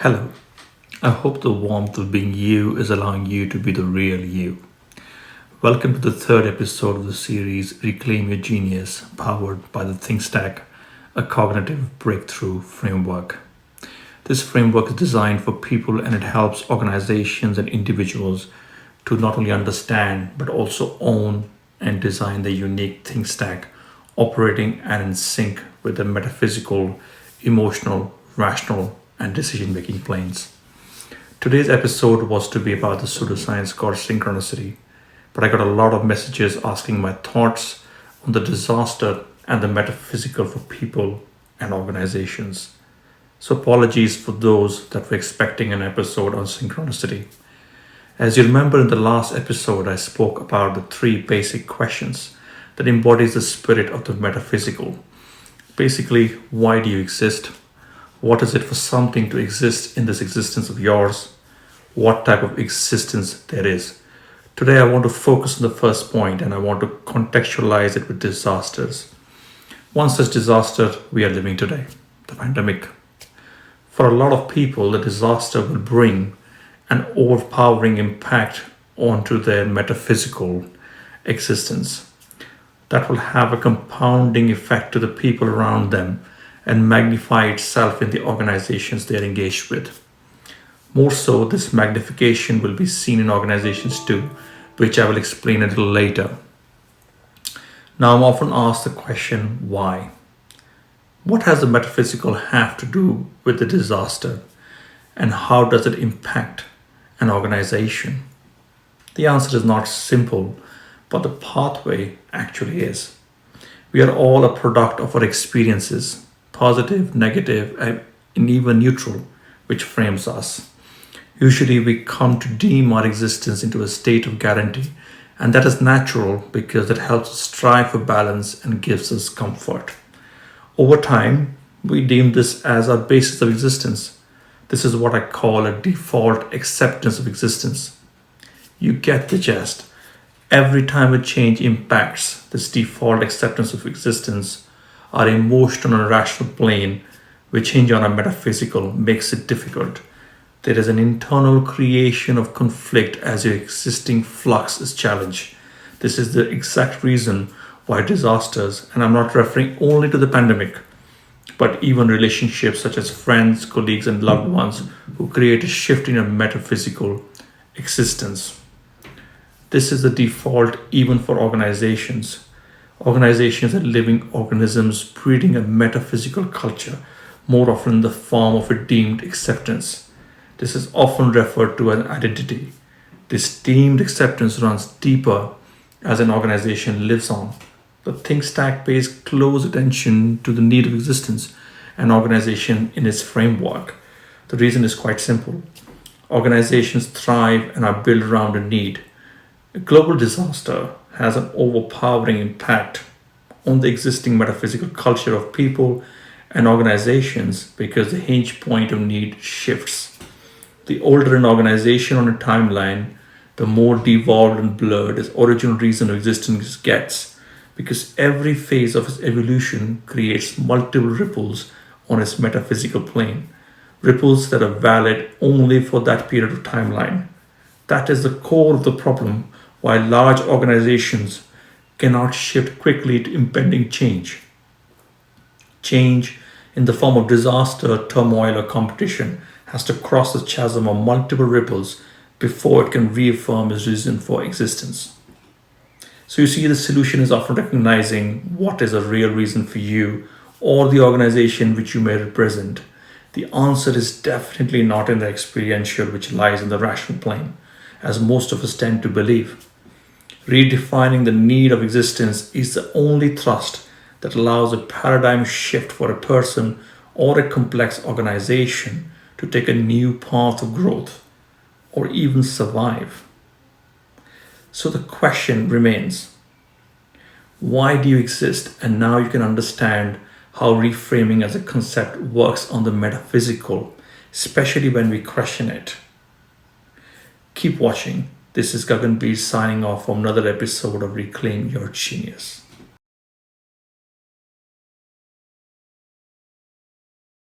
Hello. I hope the warmth of being you is allowing you to be the real you. Welcome to the third episode of the series ReClaim Your Genius, powered by the ThinkStack, a cognitive breakthrough framework. This framework is designed for people and it helps organizations and individuals to not only understand but also own and design the unique ThinkStack, operating and in sync with the metaphysical, emotional, rational, and decision making planes. Today's episode was to be about the pseudoscience called synchronicity, but I got a lot of messages asking my thoughts on the disaster and the metaphysical for people and organizations. So, apologies for those that were expecting an episode on synchronicity. As you remember, in the last episode, I spoke about the three basic questions that embodies the spirit of the metaphysical. Basically, why do you exist? What is it for something to exist in this existence of yours? What type of existence there is? Today, I want to focus on the first point and I want to contextualize it with disasters. One such disaster we are living today, the pandemic. For a lot of people, the disaster will bring an overpowering impact onto their metaphysical existence that will have a compounding effect to the people around them and magnify itself in the organizations they are engaged with. More so, this magnification will be seen in organizations too, which I will explain a little later. Now, I'm often asked the question, why? What has the metaphysical have to do with the disaster? And how does it impact an organization? The answer is not simple, but the pathway actually is. We are all a product of our experiences, positive, negative, and even neutral, which frames us. Usually, we come to deem our existence into a state of guarantee, and that is natural because it helps us strive for balance and gives us comfort. Over time, we deem this as our basis of existence. This is what I call a default acceptance of existence. You get the gist. Every time a change impacts this default acceptance of existence, our emotional and rational plane, which hinge on our metaphysical, makes it difficult. There is an internal creation of conflict as your existing flux is challenged. This is the exact reason why disasters, and I'm not referring only to the pandemic, but even relationships such as friends, colleagues, and loved ones who create a shift in your metaphysical existence. This is the default even for organizations. Organizations are living organisms breeding a metaphysical culture, more often in the form of a deemed acceptance. This is often referred to as identity. This deemed acceptance runs deeper as an organization lives on. The ThinkStack pays close attention to the need of existence and organization in its framework. The reason is quite simple. Organizations thrive and are built around a need. A global disaster has an overpowering impact on the existing metaphysical culture of people and organizations because the hinge point of need shifts. The older an organization on a timeline, the more devolved and blurred its original reason of existence gets, because every phase of its evolution creates multiple ripples on its metaphysical plane, ripples that are valid only for that period of timeline. That is the core of the problem why large organizations cannot shift quickly to impending change. Change in the form of disaster, turmoil, or competition has to cross the chasm of multiple ripples before it can reaffirm its reason for existence. So you see, the solution is often recognizing what is a real reason for you or the organization which you may represent. The answer is definitely not in the experiential, which lies in the rational plane, as most of us tend to believe. Redefining the need of existence is the only thrust that allows a paradigm shift for a person or a complex organization to take a new path of growth or even survive. So the question remains, why do you exist? And now you can understand how reframing as a concept works on the metaphysical, especially when we question it. Keep watching. This is Gagan B signing off from another episode of Reclaim Your Genius.